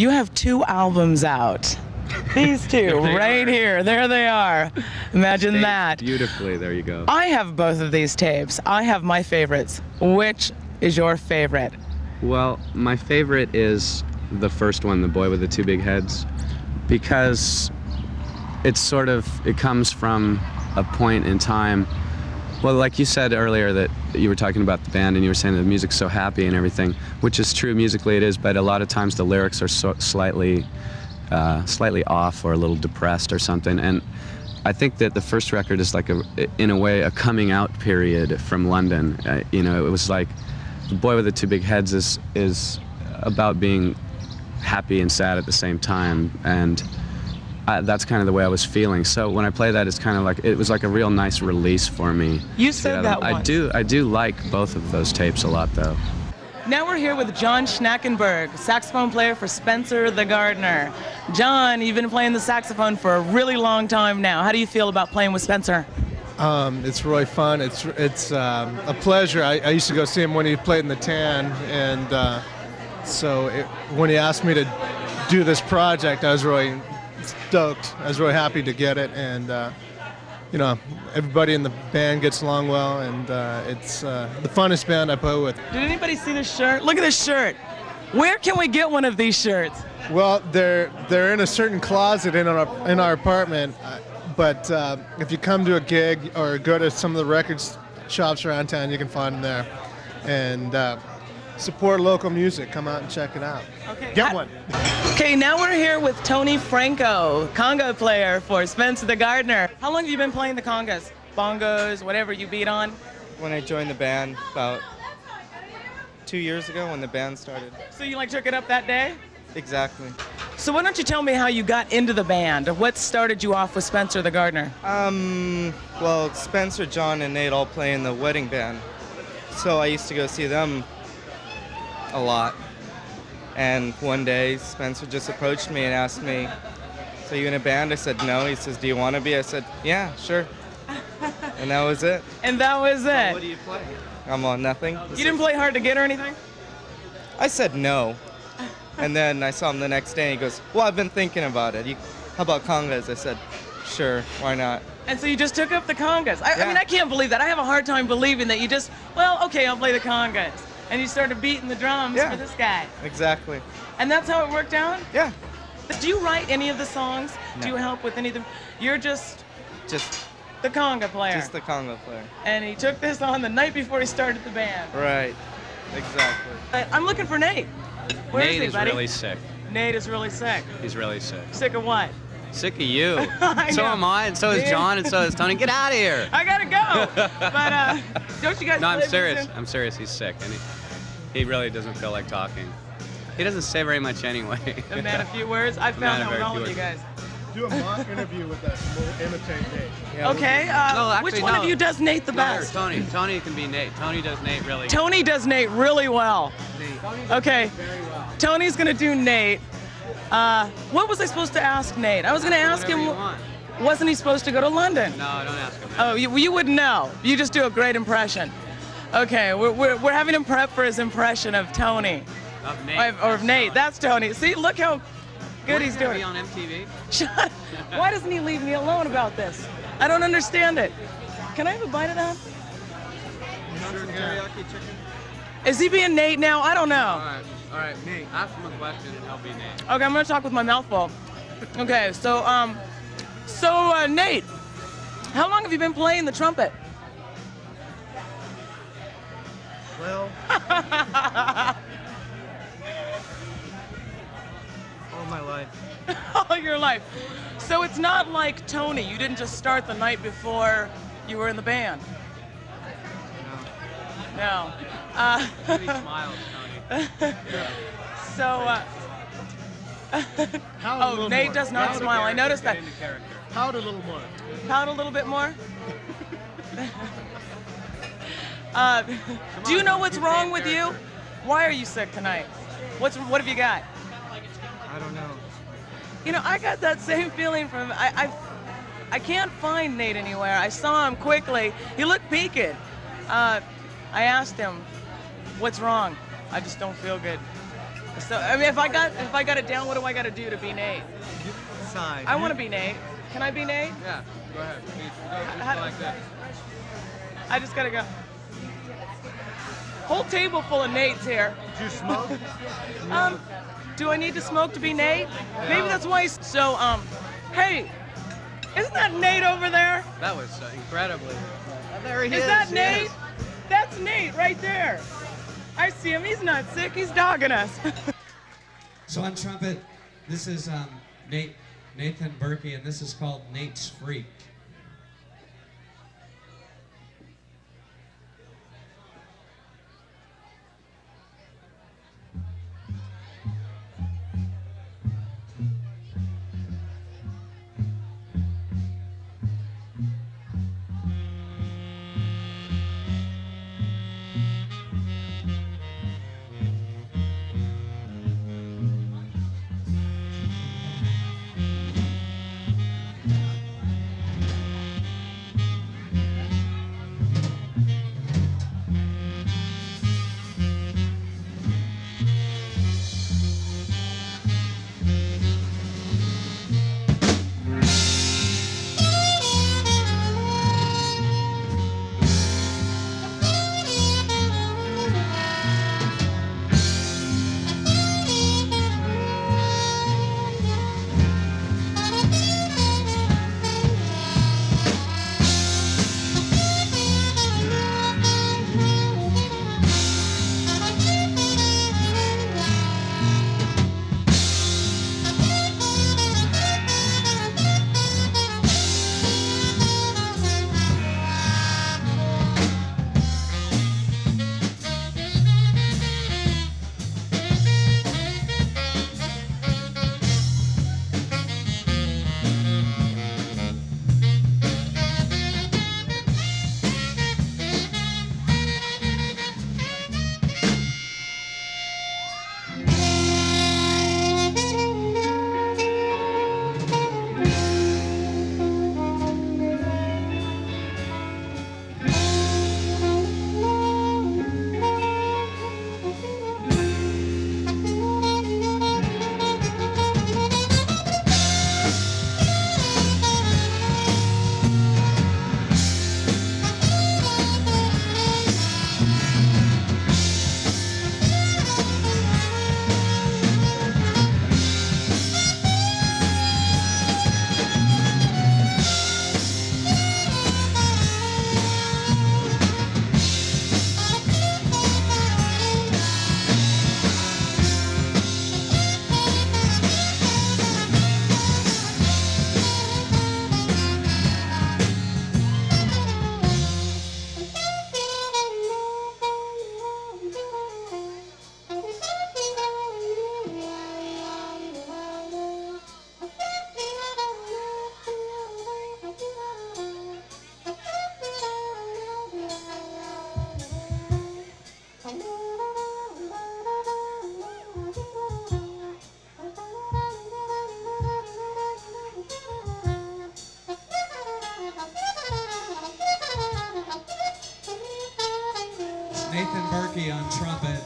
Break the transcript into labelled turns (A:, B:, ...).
A: You have 2 albums out. These 2 right here. There they are. Imagine
B: Staged
A: that.
B: Beautifully. There you go.
A: I have both of these tapes. I have my favorites. Which is your favorite?
B: Well, my favorite is the first one, The Boy with the Two Big Heads, because it comes from a point in time. Well, like you said earlier that you were talking about the band and you were saying that the music's so happy and everything, which is true musically it is, but a lot of times the lyrics are slightly off or a little depressed or something. And I think that the first record is like in a way a coming out period from London. It was like The Boy with the Two Big Heads is about being happy and sad at the same time, and that's kind of the way I was feeling. So when I play that, it's kind of like it was like a real nice release for me.
A: You said that once.
B: I do like both of those tapes a lot, though.
A: Now we're here with John Schnackenberg, saxophone player for Spencer the Gardener. John, you've been playing the saxophone for a really long time now. How do you feel about playing with Spencer?
C: It's really fun. It's a pleasure. I used to go see him when he played in the Tan, and when he asked me to do this project, I was really stoked. I was really happy to get it, and everybody in the band gets along well, and it's the funnest band I play with.
A: Did anybody see this shirt? Look at this shirt. Where can we get one of these shirts?
C: Well, they're in a certain closet in our apartment, but if you come to a gig or go to some of the record shops around town, you can find them there. And support local music. Come out and check it out.
A: Okay.
C: Get one.
A: Okay, now we're here with Tony Franco, conga player for Spencer the Gardener. How long have you been playing the congas? Bongos, whatever you beat on?
D: When I joined the band about 2 years ago when the band started.
A: So you took it up that day?
D: Exactly.
A: So why don't you tell me how you got into the band? What started you off with Spencer the Gardener?
D: Well, Spencer, John, and Nate all play in the wedding band. So I used to go see them a lot. And one day, Spencer just approached me and asked me, "So you in a band?" I said, "No." He says, "Do you want to be?" I said, "Yeah, sure." And that was it.
A: And that was
D: So
A: it.
D: what do you play? I'm on nothing.
A: You didn't play hard to get or anything?
D: I said no. And then I saw him the next day and he goes, "Well, I've been thinking about it. How about congas?" I said, "Sure, why not?"
A: And so you just took up the congas. I mean, I can't believe that. I have a hard time believing that you just, okay, I'll play the congas. And you started beating the drums for this guy.
D: Exactly.
A: And that's how it worked out?
D: Yeah.
A: Do you write any of the songs?
D: No.
A: Do you help with any of them? You're just
D: Just
A: the conga player.
D: Just the conga player.
A: And he took this on the night before he started the band.
D: Right. Exactly.
A: I'm looking for Nate. Where
B: Nate
A: is he,
B: is
A: buddy?
B: really sick.
A: Nate is really sick.
B: He's really sick.
A: Sick of what?
B: Sick of you.
A: I
B: So
A: know.
B: am I, and so is
A: Yeah.
B: John, and so is Tony. Get out of here.
A: I gotta go. But don't you guys
B: No, I'm
A: play
B: serious.
A: soon?
B: I'm serious. He's sick, and he really doesn't feel like talking. He doesn't say very much anyway.
A: A man, a few words. I found
B: Man, a
A: that with
B: very
A: all
B: few
A: of you guys.
C: Do a mock interview with us. We'll imitate Nate. Yeah,
A: Okay,
B: No, actually,
A: which one
B: no.
A: of you does Nate the
B: No,
A: best?
B: Tony. Tony can be Nate. Tony does Nate really.
A: Tony does Nate really well. Okay, Tony's gonna do Nate. What was I supposed to ask Nate? I was gonna ask
B: Whatever
A: him,
B: you want.
A: wasn't he supposed to go to London?
B: No, don't ask him.
A: Oh, you wouldn't know. You just do a great impression. Okay, we're having him prep for his impression of Tony.
B: Of Nate.
A: Or of Nate. That's Tony. See, look how good he's doing.
B: Be on MTV.
A: Shut. Why doesn't he leave me alone about this? I don't understand it. Can I have a bite of that?
D: Teriyaki chicken.
A: Is he being Nate now? I don't know.
B: All right, Nate. Ask him a question, and he'll be Nate.
A: Okay, I'm gonna talk with my mouth full. Okay, so Nate, how long have you been playing the trumpet?
D: Well, all my life.
A: All your life. So it's not like Tony. You didn't just start the night before you were in the band. No.
B: He smiles, Tony.
A: So. Nate does not smile. I noticed that.
B: Get into character.
C: Pout a little more.
A: Pout a little bit more. Do you know what's wrong with you? Why are you sick tonight? What have you got?
D: I don't know.
A: You know, I got that same feeling from I can't find Nate anywhere. I saw him quickly. He looked peaked. I asked him, "What's wrong?" "I just don't feel good." So I mean, if I got it down, what do I got to do to be Nate?
E: Sign.
A: I want to be Nate. Can I be Nate?
E: Yeah, go ahead.
A: How-
E: Like this.
A: I just gotta go. Whole table full of Nates here.
E: Do you smoke?
A: Do I need to smoke to be Nate? Maybe that's why. So, hey, isn't that Nate over there?
E: That was incredibly. There he
A: Is that Nate?
E: yes.
A: That's Nate right there. I see him. He's not sick. He's dogging us.
F: So on trumpet, this is Nathan Berkey, and this is called Nate's Freak. Nathan Berkey on trumpet.